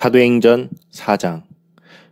사도행전 4장.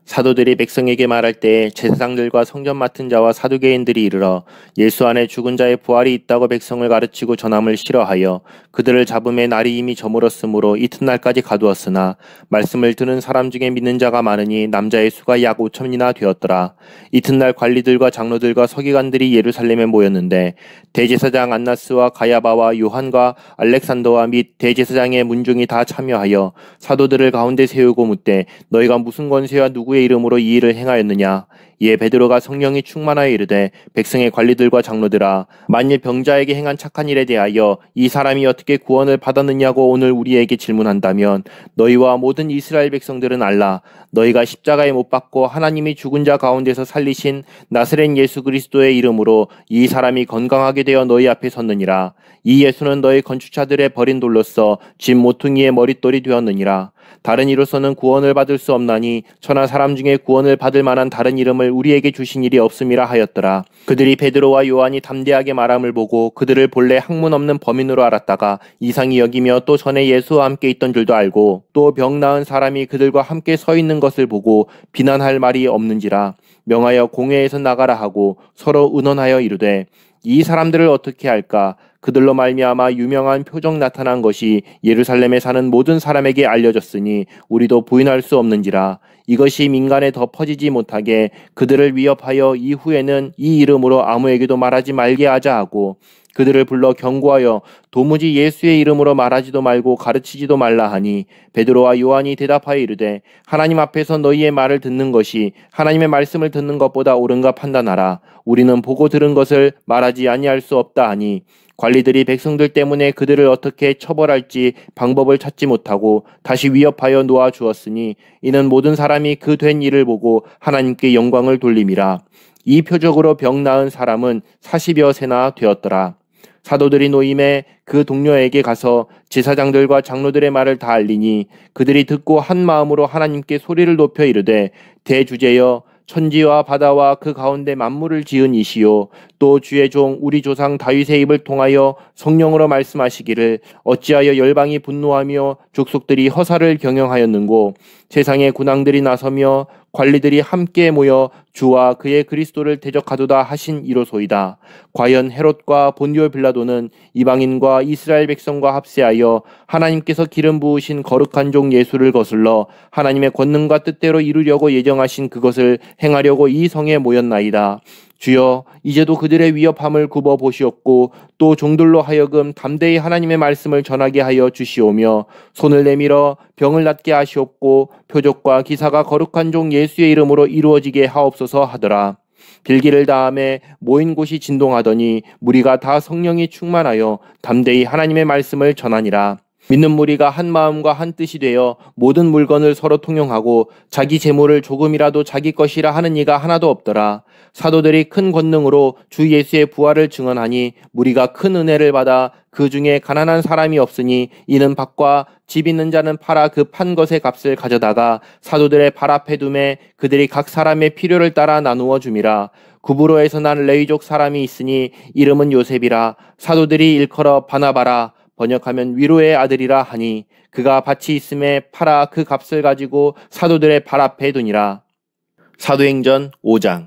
사도들이 백성에게 말할 때 제사장들과 성전 맡은 자와 사두개인들이 이르러 예수 안에 죽은 자의 부활이 있다고 백성을 가르치고 전함을 싫어하여 그들을 잡음에 날이 이미 저물었으므로 이튿날까지 가두었으나 말씀을 듣는 사람 중에 믿는 자가 많으니 남자의 수가 약 5천이나 되었더라. 이튿날 관리들과 장로들과 서기관들이 예루살렘에 모였는데 대제사장 안나스와 가야바와 요한과 알렉산더와 및 대제사장의 문중이 다 참여하여 사도들을 가운데 세우고 묻되 너희가 무슨 권세와 누구의 이름으로 이 일을 행하였느냐? 이에 베드로가 성령이 충만하여 이르되 백성의 관리들과 장로들아, 만일 병자에게 행한 착한 일에 대하여 이 사람이 어떻게 구원을 받았느냐고 오늘 우리에게 질문한다면 너희와 모든 이스라엘 백성들은 알라. 너희가 십자가에 못 박고 하나님이 죽은 자 가운데서 살리신 나사렛 예수 그리스도의 이름으로 이 사람이 건강하게 되어 너희 앞에 섰느니라. 이 예수는 너희 건축자들의 버린 돌로서 집 모퉁이의 머릿돌이 되었느니라. 다른 이로서는 구원을 받을 수 없나니 천하 사람 중에 구원을 받을 만한 다른 이름을 우리에게 주신 일이 없음이라 하였더라. 그들이 베드로와 요한이 담대하게 말함을 보고 그들을 본래 학문 없는 범인으로 알았다가 이상히 여기며 또 전에 예수와 함께 있던 줄도 알고 또 병 나은 사람이 그들과 함께 서 있는 것을 보고 비난할 말이 없는지라 명하여 공회에서 나가라 하고 서로 의논하여 이르되 이 사람들을 어떻게 할까? 그들로 말미암아 유명한 표적 나타난 것이 예루살렘에 사는 모든 사람에게 알려졌으니 우리도 부인할 수 없는지라. 이것이 민간에 더 퍼지지 못하게 그들을 위협하여 이후에는 이 이름으로 아무에게도 말하지 말게 하자 하고 그들을 불러 경고하여 도무지 예수의 이름으로 말하지도 말고 가르치지도 말라 하니 베드로와 요한이 대답하여 이르되 하나님 앞에서 너희의 말을 듣는 것이 하나님의 말씀을 듣는 것보다 옳은가 판단하라. 우리는 보고 들은 것을 말하지 아니할 수 없다 하니 관리들이 백성들 때문에 그들을 어떻게 처벌할지 방법을 찾지 못하고 다시 위협하여 놓아 주었으니 이는 모든 사람이 그 된 일을 보고 하나님께 영광을 돌림이라. 이 표적으로 병 나은 사람은 40여 세나 되었더라. 사도들이 노임에 그 동료에게 가서 제사장들과 장로들의 말을 다 알리니 그들이 듣고 한 마음으로 하나님께 소리를 높여 이르되 대주제여 천지와 바다와 그 가운데 만물을 지은 이시요 또 주의 종 우리 조상 다윗의 입을 통하여 성령으로 말씀하시기를 어찌하여 열방이 분노하며 족속들이 허사를 경영하였는고 세상의 군왕들이 나서며 관리들이 함께 모여 주와 그의 그리스도를 대적하도다 하신 이로소이다. 과연 헤롯과 본디오 빌라도는 이방인과 이스라엘 백성과 합세하여 하나님께서 기름 부으신 거룩한 종 예수를 거슬러 하나님의 권능과 뜻대로 이루려고 예정하신 그것을 행하려고 이 성에 모였나이다. 주여 이제도 그들의 위협함을 굽어 보시옵고 또 종들로 하여금 담대히 하나님의 말씀을 전하게 하여 주시오며 손을 내밀어 병을 낫게 하시옵고 표적과 기사가 거룩한 종 예수의 이름으로 이루어지게 하옵소서 하더라. 빌기를 다음에 모인 곳이 진동하더니 무리가 다 성령이 충만하여 담대히 하나님의 말씀을 전하니라. 믿는 무리가 한 마음과 한 뜻이 되어 모든 물건을 서로 통용하고 자기 재물을 조금이라도 자기 것이라 하는 이가 하나도 없더라. 사도들이 큰 권능으로 주 예수의 부활을 증언하니 무리가 큰 은혜를 받아 그 중에 가난한 사람이 없으니 이는 밭과 집 있는 자는 팔아 그 판 것의 값을 가져다가 사도들의 발 앞에 두매 그들이 각 사람의 필요를 따라 나누어 줌이라. 구브로에서 난 레위족 사람이 있으니 이름은 요셉이라. 사도들이 일컬어 바나바라 번역하면 위로의 아들이라 하니 그가 밭이 있음에 팔아 그 값을 가지고 사도들의 발 앞에 두니라. 사도행전 5장.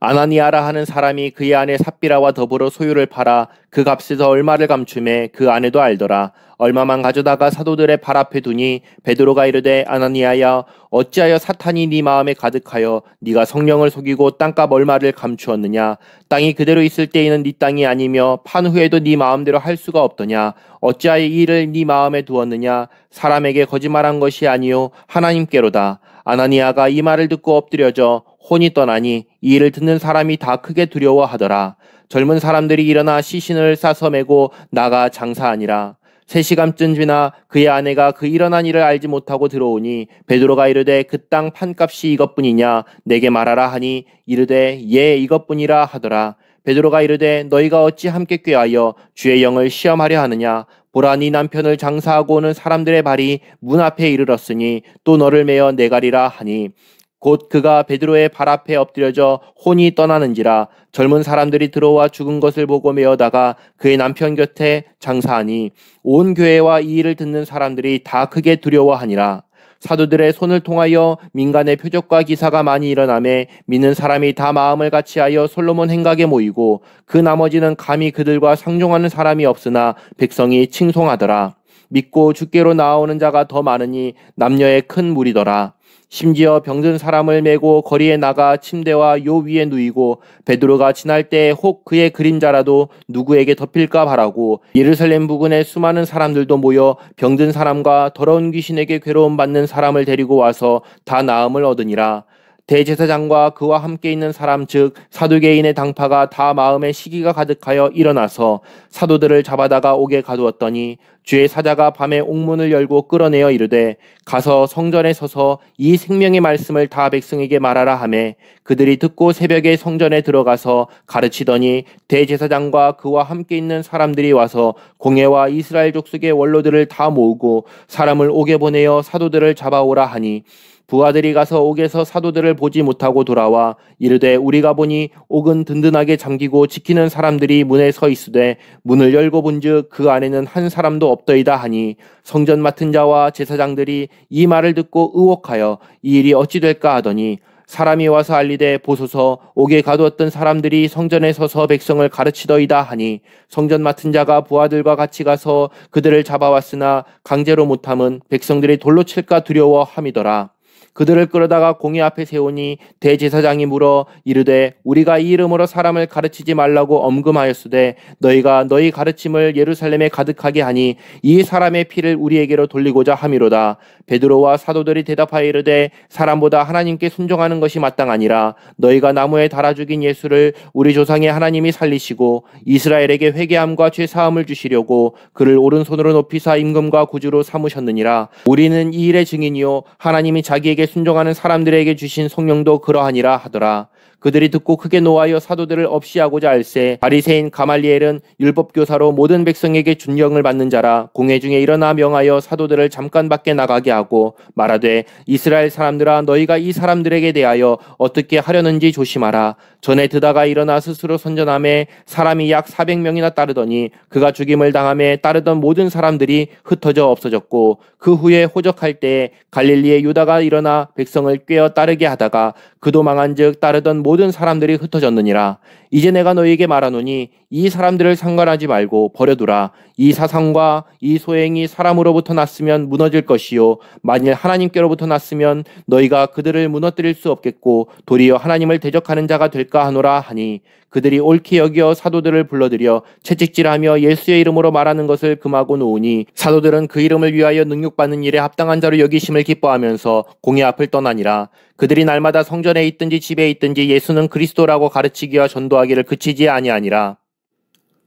아나니아라 하는 사람이 그의 아내 삽비라와 더불어 소유를 팔아 그 값에서 얼마를 감춤해 그 아내도 알더라. 얼마만 가져다가 사도들의 발 앞에 두니 베드로가 이르되 아나니아야 어찌하여 사탄이 네 마음에 가득하여 네가 성령을 속이고 땅값 얼마를 감추었느냐. 땅이 그대로 있을 때에는 네 땅이 아니며 판 후에도 네 마음대로 할 수가 없더냐. 어찌하여 이 일을 네 마음에 두었느냐. 사람에게 거짓말한 것이 아니요 하나님께로다. 아나니아가 이 말을 듣고 엎드려져 혼이 떠나니 이 일을 듣는 사람이 다 크게 두려워하더라. 젊은 사람들이 일어나 시신을 싸서 메고 나가 장사하니라. 3시간쯤 지나 그의 아내가 그 일어난 일을 알지 못하고 들어오니 베드로가 이르되 그 땅 판값이 이것뿐이냐 내게 말하라 하니 이르되 예 이것뿐이라 하더라. 베드로가 이르되 너희가 어찌 함께 꾀하여 주의 영을 시험하려 하느냐. 보라 네 남편을 장사하고 오는 사람들의 발이 문 앞에 이르렀으니 또 너를 메어 내가리라 하니 곧 그가 베드로의 발 앞에 엎드려져 혼이 떠나는지라. 젊은 사람들이 들어와 죽은 것을 보고 메어다가 그의 남편 곁에 장사하니 온 교회와 이 일을 듣는 사람들이 다 크게 두려워하니라. 사도들의 손을 통하여 민간의 표적과 기사가 많이 일어나매 믿는 사람이 다 마음을 같이하여 솔로몬 행각에 모이고 그 나머지는 감히 그들과 상종하는 사람이 없으나 백성이 칭송하더라. 믿고 주께로 나아오는 자가 더 많으니 남녀의 큰 무리더라. 심지어 병든 사람을 메고 거리에 나가 침대와 요 위에 누이고 베드로가 지날 때 혹 그의 그림자라도 누구에게 덮일까 바라고 예루살렘 부근에 수많은 사람들도 모여 병든 사람과 더러운 귀신에게 괴로움 받는 사람을 데리고 와서 다 나음을 얻으니라. 대제사장과 그와 함께 있는 사람 즉 사두개인의 당파가 다 마음에 시기가 가득하여 일어나서 사도들을 잡아다가 옥에 가두었더니 주의 사자가 밤에 옥문을 열고 끌어내어 이르되 가서 성전에 서서 이 생명의 말씀을 다 백성에게 말하라 하매 그들이 듣고 새벽에 성전에 들어가서 가르치더니 대제사장과 그와 함께 있는 사람들이 와서 공회와 이스라엘 족속의 원로들을 다 모으고 사람을 옥에 보내어 사도들을 잡아오라 하니 부하들이 가서 옥에서 사도들을 보지 못하고 돌아와 이르되 우리가 보니 옥은 든든하게 잠기고 지키는 사람들이 문에 서 있으되 문을 열고 본즉 그 안에는 한 사람도 없더이다 하니 성전 맡은 자와 제사장들이 이 말을 듣고 의혹하여 이 일이 어찌 될까 하더니 사람이 와서 알리되 보소서 옥에 가두었던 사람들이 성전에 서서 백성을 가르치더이다 하니 성전 맡은 자가 부하들과 같이 가서 그들을 잡아왔으나 강제로 못함은 백성들이 돌로 칠까 두려워 함이더라. 그들을 끌어다가 공회 앞에 세우니 대제사장이 물어 이르되 우리가 이 이름으로 사람을 가르치지 말라고 엄금하였으되 너희가 너희 가르침을 예루살렘에 가득하게 하니 이 사람의 피를 우리에게로 돌리고자 함이로다. 베드로와 사도들이 대답하여 이르되 사람보다 하나님께 순종하는 것이 마땅하니라. 너희가 나무에 달아 죽인 예수를 우리 조상의 하나님이 살리시고 이스라엘에게 회개함과 죄사함을 주시려고 그를 오른손으로 높이사 임금과 구주로 삼으셨느니라. 우리는 이 일의 증인이요 하나님이 자기에게 순종하는 사람들에게 주신 성령도 그러하니라 하더라. 그들이 듣고 크게 노하여 사도들을 없이하고자 할세 바리새인 가말리엘은 율법교사로 모든 백성에게 존경을 받는 자라. 공회 중에 일어나 명하여 사도들을 잠깐 밖에 나가게 하고 말하되 이스라엘 사람들아 너희가 이 사람들에게 대하여 어떻게 하려는지 조심하라. 전에 드다가 일어나 스스로 선전하매 사람이 약 400명이나 따르더니 그가 죽임을 당하매 따르던 모든 사람들이 흩어져 없어졌고 그 후에 호적할 때에 갈릴리의 유다가 일어나 백성을 꿰어 따르게 하다가 그도 망한즉 따르던 모든 사람들이 흩어졌느니라. 이제 내가 너희에게 말하노니 이 사람들을 상관하지 말고 버려두라. 이 사상과 이 소행이 사람으로부터 났으면 무너질 것이요 만일 하나님께로부터 났으면 너희가 그들을 무너뜨릴 수 없겠고 도리어 하나님을 대적하는 자가 될까 하노라 하니 그들이 옳게 여겨 사도들을 불러들여 채찍질하며 예수의 이름으로 말하는 것을 금하고 놓으니 사도들은 그 이름을 위하여 능욕받는 일에 합당한 자로 여기심을 기뻐하면서 공회 앞을 떠나니라. 그들이 날마다 성전에 있든지 집에 있든지 예수는 그리스도라고 가르치기와 전도하기를 그치지 아니하니라.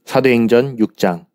사도행전 6장.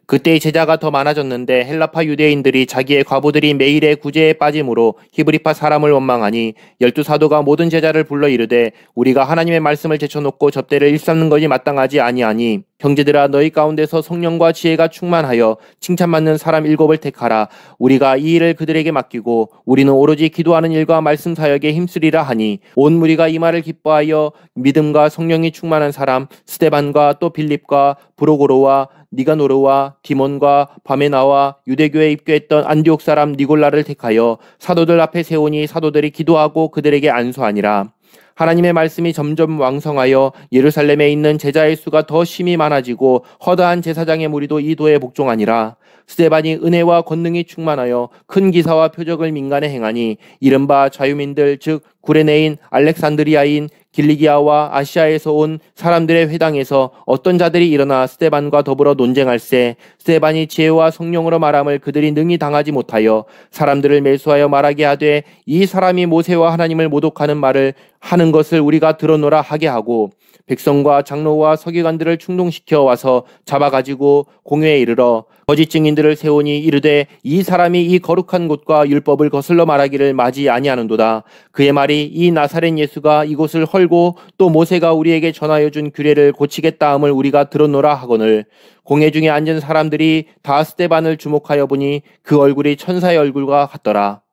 그때 제자가 더 많아졌는데 헬라파 유대인들이 자기의 과부들이 매일의 구제에 빠짐으로 히브리파 사람을 원망하니 12사도가 모든 제자를 불러 이르되 우리가 하나님의 말씀을 제쳐놓고 접대를 일삼는 것이 마땅하지 아니하니 형제들아 너희 가운데서 성령과 지혜가 충만하여 칭찬받는 사람 7을 택하라. 우리가 이 일을 그들에게 맡기고 우리는 오로지 기도하는 일과 말씀 사역에 힘쓰리라 하니 온 무리가 이 말을 기뻐하여 믿음과 성령이 충만한 사람 스데반과 또 빌립과 브로고로와 니가노르와 디몬과 바메나와 유대교에 입교했던 안디옥 사람 니골라를 택하여 사도들 앞에 세우니 사도들이 기도하고 그들에게 안수하니라. 하나님의 말씀이 점점 왕성하여 예루살렘에 있는 제자의 수가 더 심히 많아지고 허다한 제사장의 무리도 이 도에 복종하니라. 스데반이 은혜와 권능이 충만하여 큰 기사와 표적을 민간에 행하니 이른바 자유민들 즉 구레네인 알렉산드리아인 길리기아와 아시아에서 온 사람들의 회당에서 어떤 자들이 일어나 스데반과 더불어 논쟁할세 스데반이 지혜와 성령으로 말함을 그들이 능히 당하지 못하여 사람들을 매수하여 말하게 하되 이 사람이 모세와 하나님을 모독하는 말을 하는 것을 우리가 들어노라 하게 하고 백성과 장로와 서기관들을 충동시켜 와서 잡아가지고 공회에 이르러 거짓 증인들을 세우니 이르되 이 사람이 이 거룩한 곳과 율법을 거슬러 말하기를 마지 아니하는도다. 그의 말이 이 나사렛 예수가 이곳을 헐고 또 모세가 우리에게 전하여 준 규례를 고치겠다 함을 우리가 들었노라 하거늘 공회 중에 앉은 사람들이 다 스데반을 주목하여 보니 그 얼굴이 천사의 얼굴과 같더라.